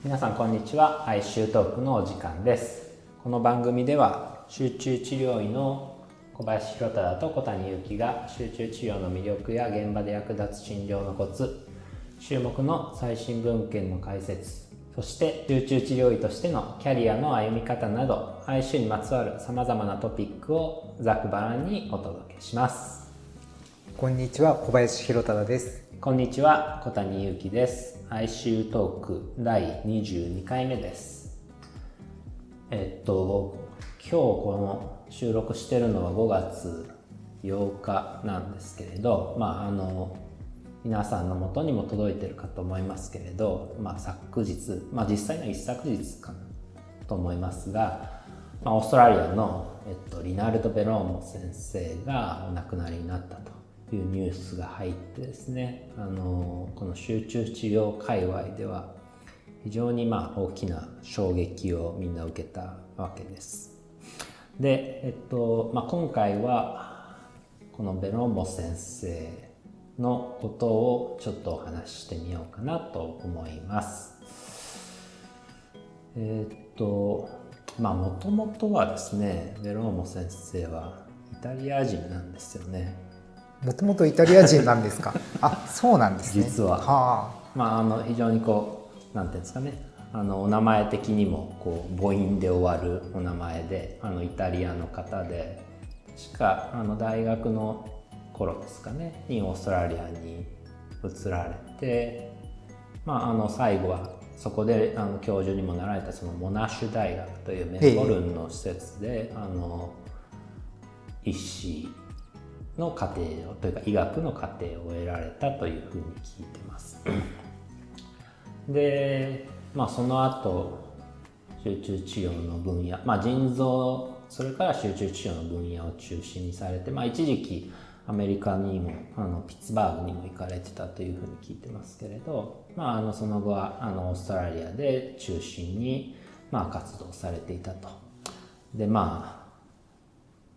皆さんこんにちは。ICUトークのお時間です。この番組では集中治療医の小林弘忠と小谷祐樹が集中治療の魅力や現場で役立つ診療のコツ、注目の最新文献の解説、そして集中治療医としてのキャリアの歩み方など ICU にまつわるさまざまなトピックをざっくばらんにお届けします。こんにちは、小林弘忠です。こんにちは、小谷祐樹です。ICU トーク第22回目です。今日この収録してるのは5月8日なんですけれど、皆さんの元にも届いてるかと思いますけれど、昨日、実際の一昨日かなと思いますが、オーストラリアの、リナルド・ベローモ先生がお亡くなりになったというニュースが入ってですね、この集中治療界隈では非常に大きな衝撃をみんな受けたわけです。で、今回はこのベローモ先生のことをちょっとお話ししてみようかなと思います。もともとはですね、ベローモ先生はイタリア人なんですよね。もともとイタリア人なんですか？あ、そうなんですね。実は、非常になんていうんですかね、お名前的にも母音で終わるお名前で、イタリアの方で、確か大学の頃ですかねにオーストラリアに移られて、最後はそこで教授にもなられたそのモナッシュ大学というメルボルンの施設で、医師の課程というか医学の課程を得られたというふうに聞いてます。で、その後集中治療の分野、腎臓それから集中治療の分野を中心にされて、一時期アメリカにもピッツバーグにも行かれてたというふうに聞いてますけれど、その後はオーストラリアで中心に活動されていたと。で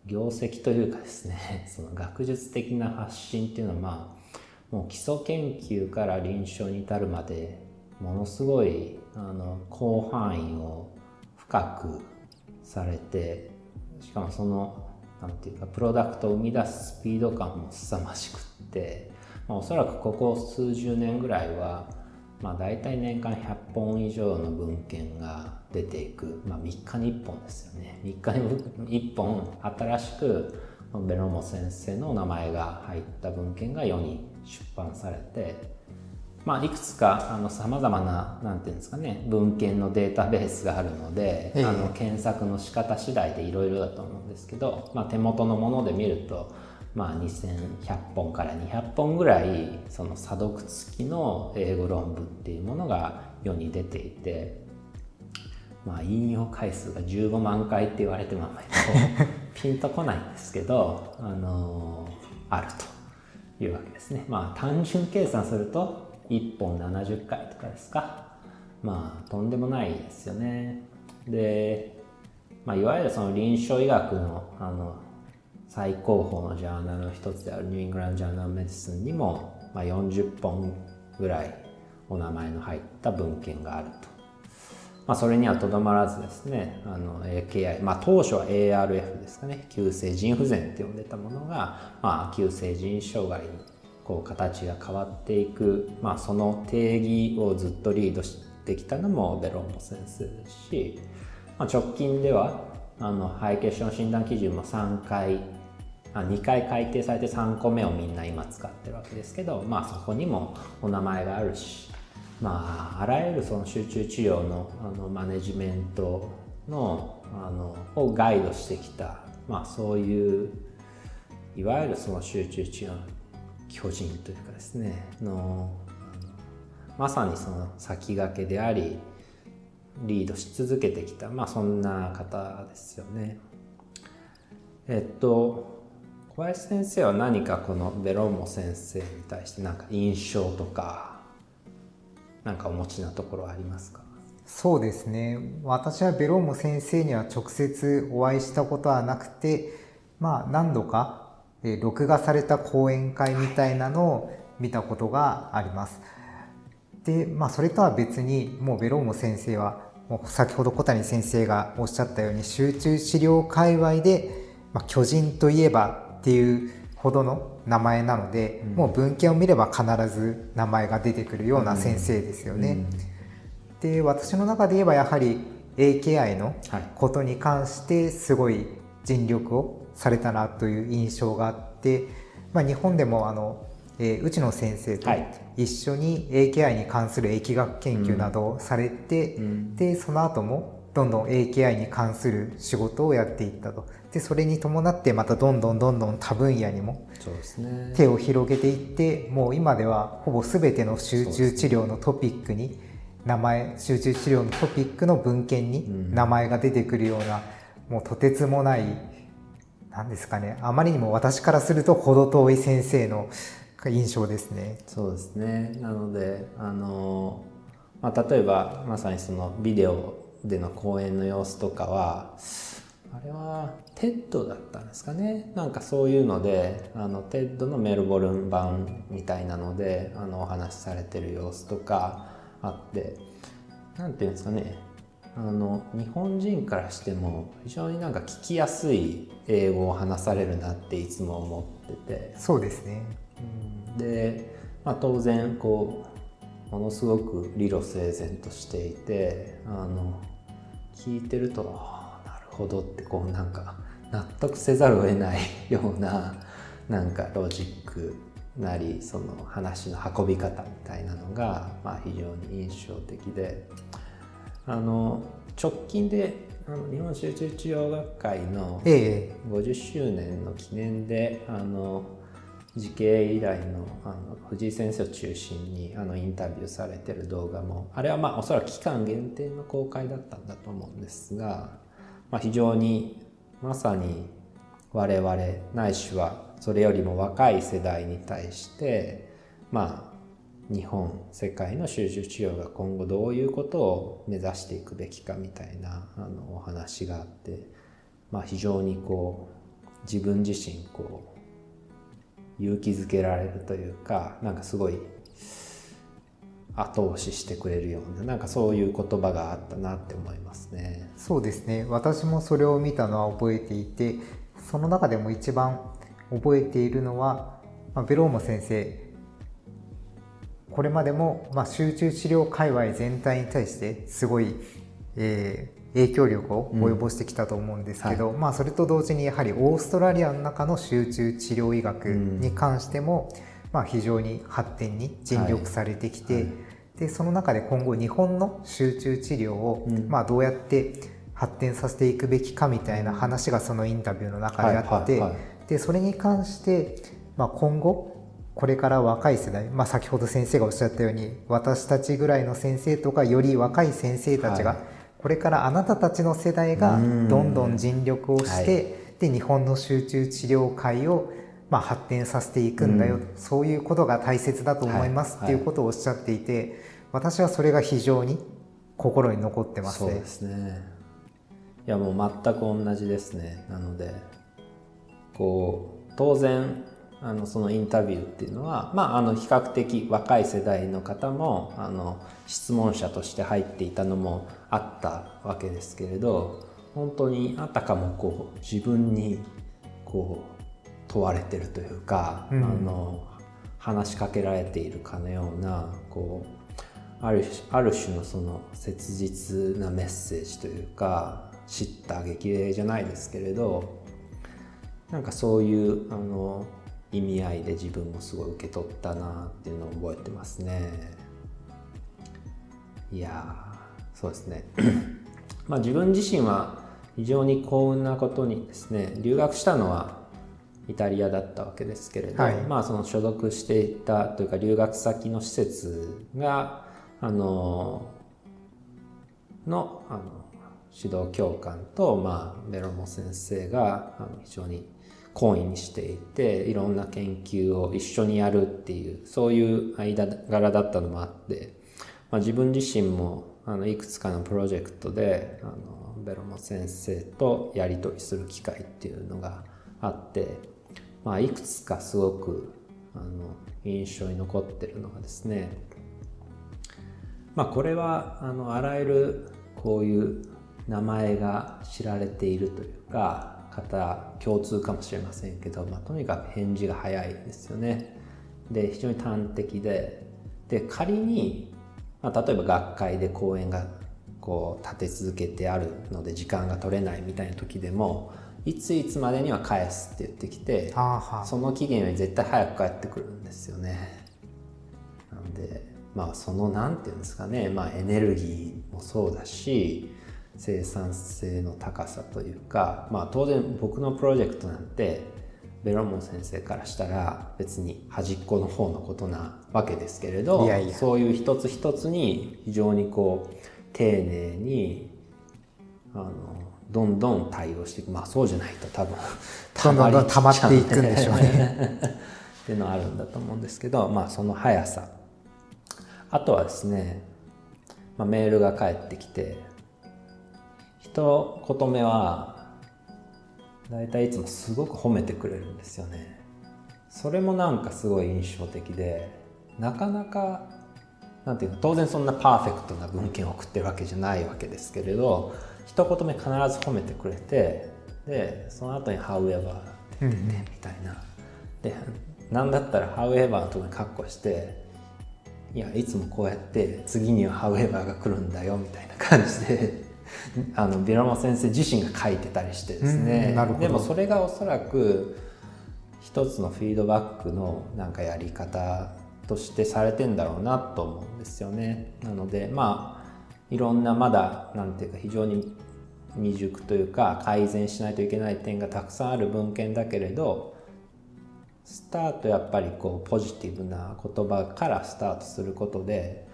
業績というかですね、その学術的な発信っていうのはもう基礎研究から臨床に至るまでものすごい広範囲を深くされて、しかもそのなんていうかプロダクトを生み出すスピード感も凄まじくって、おそらくここ数十年ぐらいはだいたい年間100本以上の文献が出ていく、3日に1本ですよね。3日に1本新しくベローモ先生の名前が入った文献が世に出版されて、いくつかさまざまななんていうんですかね、文献のデータベースがあるので、検索の仕方次第でいろいろだと思うんですけど、手元のもので見ると2100本から200本ぐらいその査読付きの英語論文っていうものが世に出ていて、引用回数が15万回って言われてもピンとこないんですけど、あるというわけですね。単純計算すると1本70回とかですか。とんでもないですよね。で、いわゆるその臨床医学の最高峰のジャーナルの一つであるニューイングランド・ジャーナル・メディスンにも、40本ぐらいお名前の入った文献があると。それにはとどまらずですね、AKI、当初は ARF ですかね、急性腎不全って呼んでたものが、急性腎障害に形が変わっていく、その定義をずっとリードしてきたのもベローモ先生ですし、直近では肺血症診断基準も2回改定されて3個目をみんな今使ってるわけですけど、そこにもお名前があるし、あらゆるその集中治療のマネジメントのをガイドしてきた、そういういわゆるその集中治療の巨人というかですねまさにその先駆けでありリードし続けてきた、そんな方ですよね。小林先生は何かこのベローモ先生に対して何か印象とか何かお持ちなところありますか？そうですね。私はベローモ先生には直接お会いしたことはなくて、何度か録画された講演会みたいなのを見たことがあります。で、それとは別にもうベローモ先生はもう先ほど小谷先生がおっしゃったように集中治療界隈で、巨人といえばっていうほどの名前なので、もう文献を見れば必ず名前が出てくるような先生ですよね。で、私の中で言えばやはり AKI のことに関してすごい尽力をされたなという印象があって、日本でも内野先生と一緒に AKI に関する疫学研究などをされて、でその後もどんどん AKI に関する仕事をやっていったと。でそれに伴ってまたどんどん多分野にも手を広げていって、もう今ではほぼ全ての集中治療のトピックに集中治療のトピックの文献に名前が出てくるような、もうとてつもない、なんですかね、あまりにも私からすると程遠い先生の印象ですね。そうですね。なので例えばまさにそのビデオでの講演の様子とかは、あれはテッドだったんですかね。なんかそういうのでテッドのメルボルン版みたいなのでお話しされてる様子とかあって、なんていうんですかね、日本人からしても非常になんか聞きやすい英語を話されるなっていつも思ってて。そうですね。で、当然こうものすごく理路整然としていて、聞いてるとなるほどってこうなんか納得せざるを得ないようななんかロジックなり、その話の運び方みたいなのが非常に印象的で、直近で日本集中治療学会の50周年の記念で慈恵医大の藤井先生を中心にインタビューされてる動画も、あれはおそらく期間限定の公開だったんだと思うんですが、非常にまさに我々ないしはそれよりも若い世代に対して日本世界の集中治療が今後どういうことを目指していくべきかみたいなお話があって、非常にこう自分自身こう勇気づけられるというか、なんかすごい後押ししてくれるような、なんかそういう言葉があったなって思いますね。そうですね。私もそれを見たのは覚えていて、その中でも一番覚えているのは、ベローモ先生、これまでも集中治療界隈全体に対してすごい、影響力を及ぼしてきたと思うんですけど、それと同時にやはりオーストラリアの中の集中治療医学に関しても、非常に発展に尽力されてきて、でその中で今後日本の集中治療を、どうやって発展させていくべきかみたいな話がそのインタビューの中であって、でそれに関して、今後これから若い世代、先ほど先生がおっしゃったように私たちぐらいの先生とかより若い先生たちが、これからあなたたちの世代がどんどん尽力をして、で日本の集中治療界を発展させていくんだよ、そういうことが大切だと思いますっていうことをおっしゃっていて、私はそれが非常に心に残ってますね。そうですね。いやもう全く同じですね。なのでこう当然そのインタビューっていうのは、比較的若い世代の方も質問者として入っていたのもあったわけですけれど、本当にあたかもこう自分にこう問われてるというか、話しかけられているかのようなこうある種のその切実なメッセージというか、叱咤激励じゃないですけれど、なんかそういう意味合いで自分もすごい受け取ったなっていうのを覚えてますね。いやそうですね自分自身は非常に幸運なことにですね、留学したのはイタリアだったわけですけれど、その所属していたというか留学先の施設が指導教官と、ベロモ先生が非常に懇意にしていて、いろんな研究を一緒にやるっていう、そういう間柄だったのもあって、自分自身もいくつかのプロジェクトでベロモ先生とやり取りする機会っていうのがあって、いくつかすごく印象に残ってるのがですね、これはあらゆるこういう名前が知られているというか方共通かもしれませんけど、とにかく返事が早いですよね。で非常に端的で、仮に、例えば学会で講演がこう立て続けてあるので時間が取れないみたいな時でもいついつまでには返すって言ってきて、その期限より絶対早く返ってくるんですよね。なのでそのなんていうんですかね、エネルギーもそうだし生産性の高さというか、当然僕のプロジェクトなんてベロモン先生からしたら別に端っこの方のことなわけですけれど、そういう一つ一つに非常にこう丁寧にどんどん対応していく。そうじゃないと多分どんどん溜まっていくんでしょうねっていうのはあるんだと思うんですけど、その速さ、あとはですね、メールが返ってきて一言目はだいたいいつもすごく褒めてくれるんですよね。それもなんかすごい印象的で、なかなかなんていうか、当然そんなパーフェクトな文献を送ってるわけじゃないわけですけれど、一言目必ず褒めてくれて、でその後に「However」って言ってみたいな、でなんだったら「However」のところにカッコして「いやいつもこうやって次には However が来るんだよ」みたいな感じでビラモ先生自身が書いてたりしてですね、でもそれがおそらく一つのフィードバックのなんかやり方としてされてんだろうなと思うんですよね。なのでいろんなまだなんていうか非常に未熟というか改善しないといけない点がたくさんある文献だけれど、スタートやっぱりこうポジティブな言葉からスタートすることで、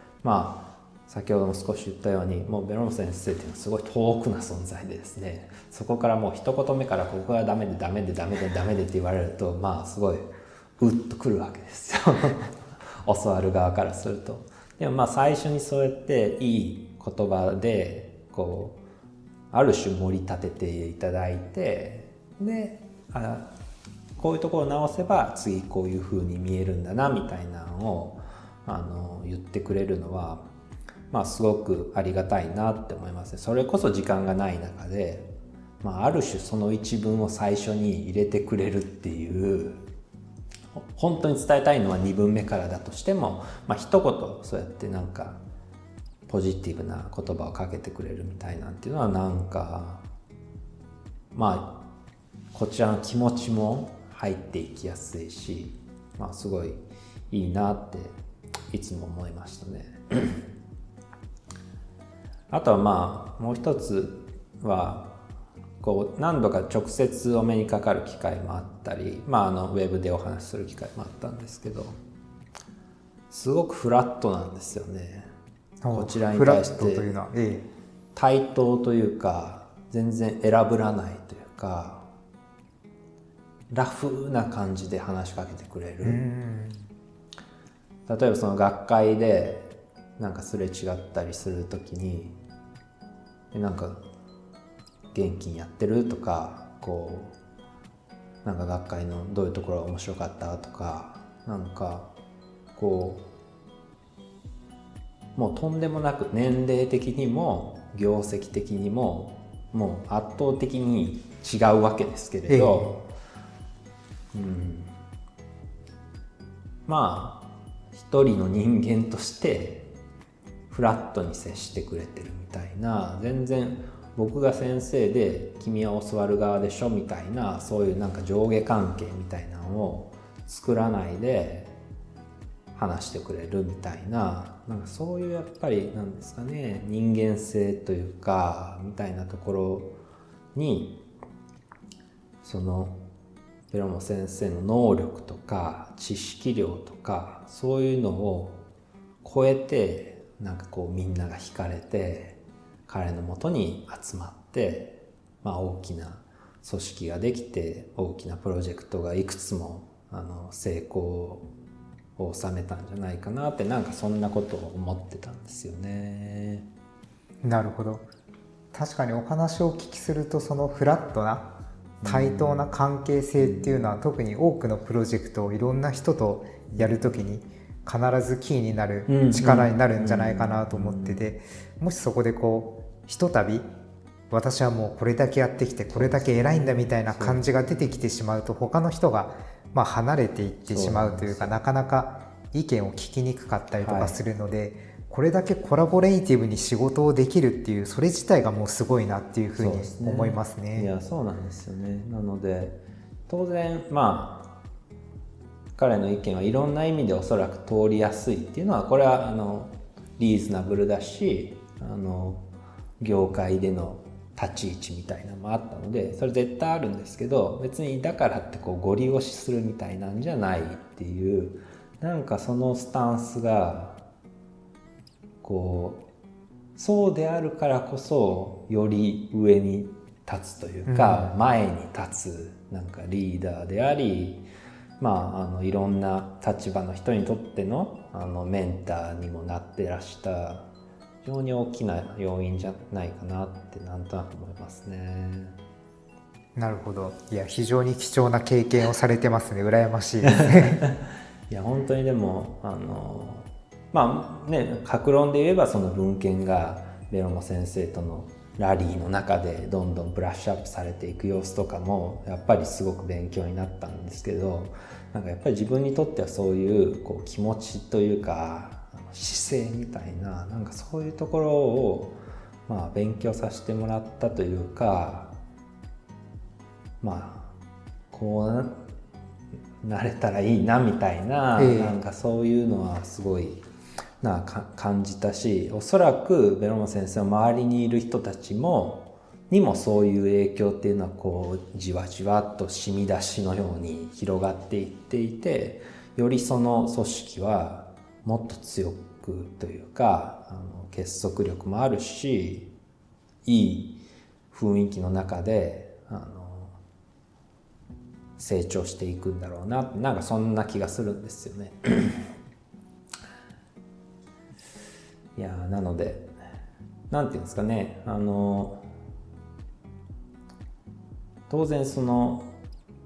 先ほども少し言ったようにもうベロモ先生っていうのはすごい遠くな存在でですね、そこからもう一言目からここがダメでダメでダメでダメでって言われるとすごいうっとくるわけですよ教わる側からすると。でも最初にそうやっていい言葉でこうある種盛り立てていただいて、でこういうところを直せば次こういう風に見えるんだなみたいなのを言ってくれるのはすごくありがたいなって思いますね。それこそ時間がない中で、ある種その一文を最初に入れてくれるっていう、本当に伝えたいのは2文目からだとしても、一言そうやってなんかポジティブな言葉をかけてくれるみたいなんていうのはなんかこちらの気持ちも入っていきやすいし、すごいいいなっていつも思いましたねあとはもう一つはこう何度か直接お目にかかる機会もあったり、ウェブでお話しする機会もあったんですけど、すごくフラットなんですよね。こちらに対して対等というか全然選ぶらないというかラフな感じで話しかけてくれる。例えばその学会でなんかすれ違ったりするときになんか元気にやってるとか、こうなんか学会のどういうところが面白かったとか、なんかこうもうとんでもなく年齢的にも業績的にももう圧倒的に違うわけですけれど、一人の人間としてフラットに接してくれてるみたいな、全然僕が先生で君は教わる側でしょみたいな、そういうなんか上下関係みたいなのを作らないで話してくれるみたいな、なんかそういうやっぱりなんですかね、人間性というかみたいなところにそのベロモ先生の能力とか知識量とかそういうのを超えてなんかこうみんなが惹かれて彼のもとに集まって、大きな組織ができて大きなプロジェクトがいくつも成功を収めたんじゃないかなって、なんかそんなことを思ってたんですよね。なるほど。確かにお話をお聞きするとそのフラットな対等な関係性っていうのは特に多くのプロジェクトをいろんな人とやるときに必ずキーになる力になるんじゃないかなと思ってて、もしそこでこうひとたび私はもうこれだけやってきてこれだけ偉いんだみたいな感じが出てきてしまうと、他の人がまあ離れていってしまうというか、なかなか意見を聞きにくかったりとかするので、これだけコラボレーティブに仕事をできるっていう、それ自体がもうすごいなっていうふうに思いますね。いや、そうなんですよね。なので当然まあ彼の意見はいろんな意味でおそらく通りやすいっていうのは、これはリーズナブルだし、業界での立ち位置みたいなのもあったので、それ絶対あるんですけど、別にだからってこうゴリ押しするみたいなんじゃないっていう、なんかそのスタンスがこうそうであるからこそより上に立つというか、前に立つなんかリーダーであり、まあ、いろんな立場の人にとってのメンターにもなってらした非常に大きな要因じゃないかなってなんとなく思いますね。なるほど。いや、非常に貴重な経験をされてますね。羨ましいですね。いや本当にでもまあね、各論で言えばその文献がベロモ先生とのラリーの中でどんどんブラッシュアップされていく様子とかもやっぱりすごく勉強になったんですけど、なんかやっぱり自分にとってはそういうこう気持ちというか姿勢みたいな、なんかそういうところをまあ勉強させてもらったというか、まあこうなれたらいいなみたいな、なんかそういうのはすごい感じたし、おそらくベロモ先生の周りにいる人たちにもそういう影響っていうのはこうじわじわっと染み出しのように広がっていっていて、よりその組織はもっと強くというか結束力もあるし、いい雰囲気の中で成長していくんだろうな、なんかそんな気がするんですよね。いやなのでなんていうんですかね、当然その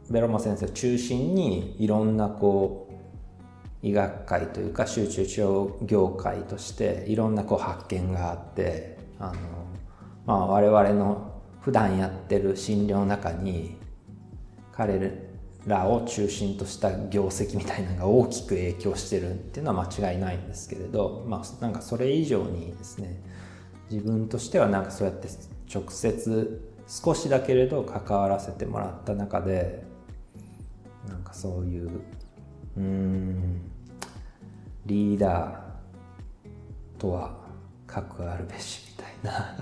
ベロモ先生を中心にいろんなこう医学界というか集中治療業界としていろんなこう発見があって、まあ、我々の普段やってる診療の中に彼らを中心とした業績みたいなのが大きく影響してるっていうのは間違いないんですけれど、まあなんかそれ以上にですね、自分としてはなんかそうやって直接少しだけれど関わらせてもらった中で、なんかそういうリーダーとは格あるべしみたいな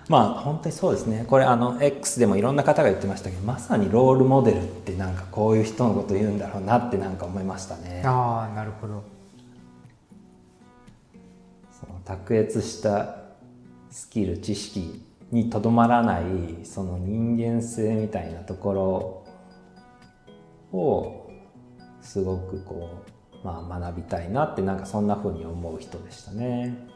まあ本当にそうですね。これX でもいろんな方が言ってましたけど、まさにロールモデルってなんかこういう人のこと言うんだろうなってなんか思いましたね。ああ、なるほど。その卓越したスキル知識にとどまらないその人間性みたいなところをすごくこう、まあ、学びたいなってなんかそんな風に思う人でしたね。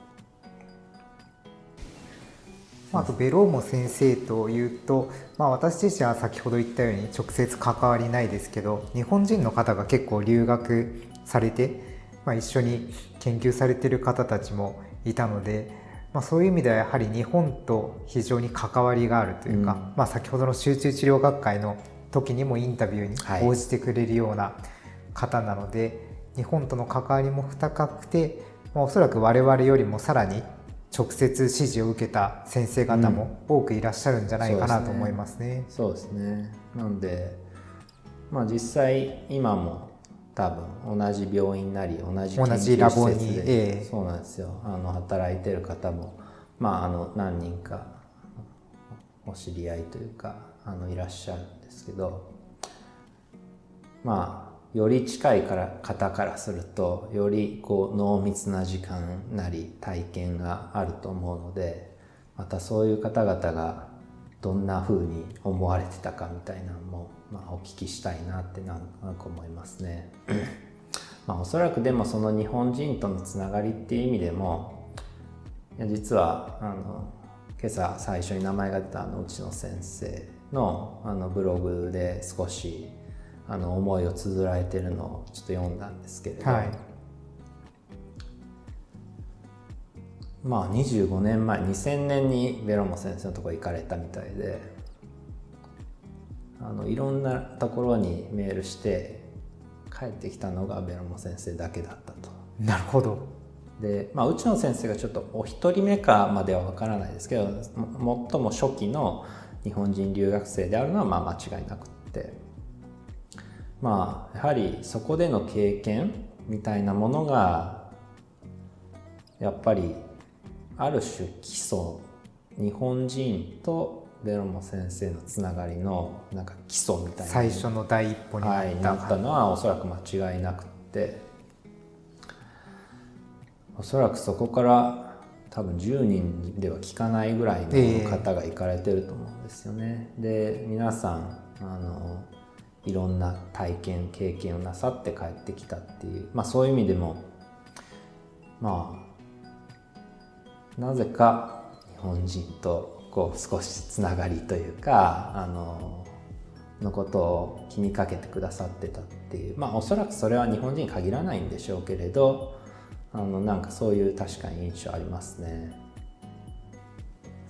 あとベローモ先生というと、私自身は先ほど言ったように直接関わりないですけど、日本人の方が結構留学されて、一緒に研究されている方たちもいたので、そういう意味ではやはり日本と非常に関わりがあるというか、先ほどの集中治療学会の時にもインタビューに応じてくれるような方なので、日本との関わりも深くて、おそらく我々よりもさらに直接指示を受けた先生方も多くいらっしゃるんじゃないかなと思いますね。そうですね。なので、実際今も多分同じ病院なり同じ研究施設で、そうなんですよ。働いてる方も何人かお知り合いというかいらっしゃるんですけど、より近い方からするとよりこう濃密な時間なり体験があると思うので、またそういう方々がどんな風に思われてたかみたいなのもお聞きしたいなってなんか思いますね。おそらくでもその日本人とのつながりっていう意味でも、実は今朝最初に名前が出た内野先生のブログで少し思いを綴られてるのをちょっと読んだんですけれど、25年前2000年にベロモ先生のところ行かれたみたいで、いろんなところにメールして帰ってきたのがベロモ先生だけだったと。なるほど。で、内野先生がちょっとお一人目かまでは分からないですけど、最も初期の日本人留学生であるのは間違いなくって、やはりそこでの経験みたいなものがやっぱりある種基礎、日本人とベロモ先生のつながりのなんか基礎みたいな、最初の第一歩になったのはおそらく間違いなくって、おそらくそこから多分10人では聞かないぐらいの方が行かれてると思うんですよね。で、皆さんいろんな体験経験をなさって帰ってきたっていう、そういう意味でもなぜか日本人と少しつながりというかのことを気にかけてくださってたっていう、おそらくそれは日本人に限らないんでしょうけれど、なんかそういう確かに印象ありますね。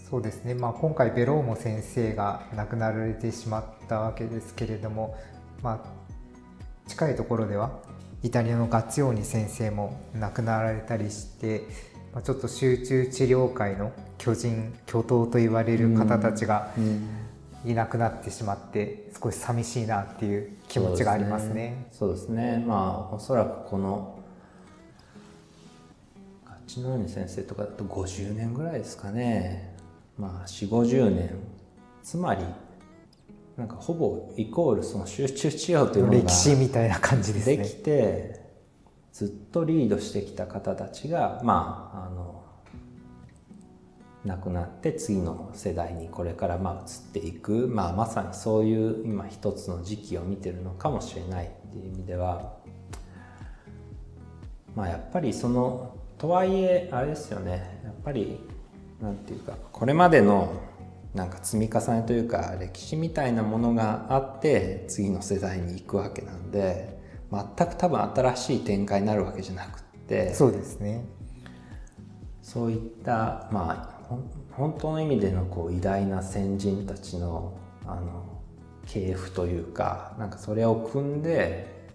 そうですね、今回ベローモ先生が亡くなられてしまったわけですけれども、近いところではイタリアのガッツィオーニ先生も亡くなられたりして、ちょっと集中治療界の巨頭と言われる方たちがいなくなってしまって少し寂しいなっていう気持ちがありますね。そうですね。おそらくこのガッツィオーニ先生とかだと50年ぐらいですかね。40、50年、つまりなんかほぼイコールその集中治療というのが歴史みたいな感じですね。できてずっとリードしてきた方たちが亡くなって次の世代にこれから移っていく、まさにそういう今一つの時期を見てるのかもしれないっていう意味では、やっぱりとはいえあれですよね、やっぱりなんていうかこれまでのなんか積み重ねというか歴史みたいなものがあって次の世代に行くわけなんで、全く多分新しい展開になるわけじゃなくって、そうですね、そういった本当の意味での偉大な先人たちの系譜というか、なんかそれを組んで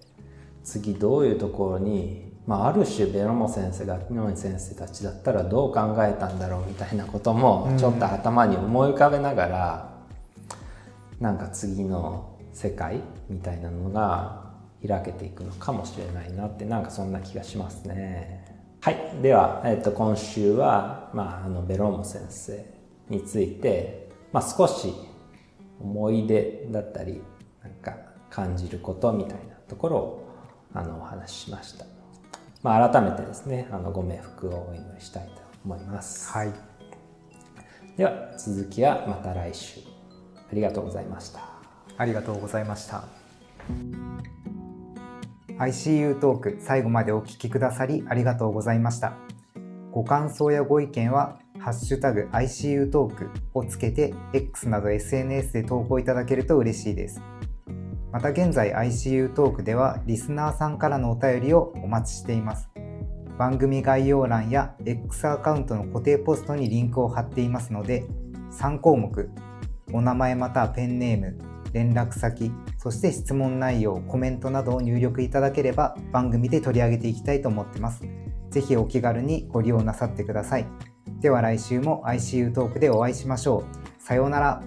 次どういうところに、ある種ベロモ先生、ガッツィオーニ先生たちだったらどう考えたんだろうみたいなこともちょっと頭に思い浮かべながら、なんか次の世界みたいなのが開けていくのかもしれないなって、なんかそんな気がしますね。はい、では、今週は、ベロモ先生について、少し思い出だったりなんか感じることみたいなところをお話ししました。改めてですね、ご冥福をお祈りしたいと思います。はい、では続きはまた来週。ありがとうございました。ありがとうございました。ICU トーク、最後までお聞きくださりありがとうございました。ご感想やご意見はハッシュタグ ICU トークをつけて X など SNS で投稿いただけると嬉しいです。また現在 ICU トークではリスナーさんからのお便りをお待ちしています。番組概要欄や X アカウントの固定ポストにリンクを貼っていますので、3項目、お名前またはペンネーム、連絡先、そして質問内容、コメントなどを入力いただければ番組で取り上げていきたいと思っています。ぜひお気軽にご利用なさってください。では来週も ICU トークでお会いしましょう。さようなら。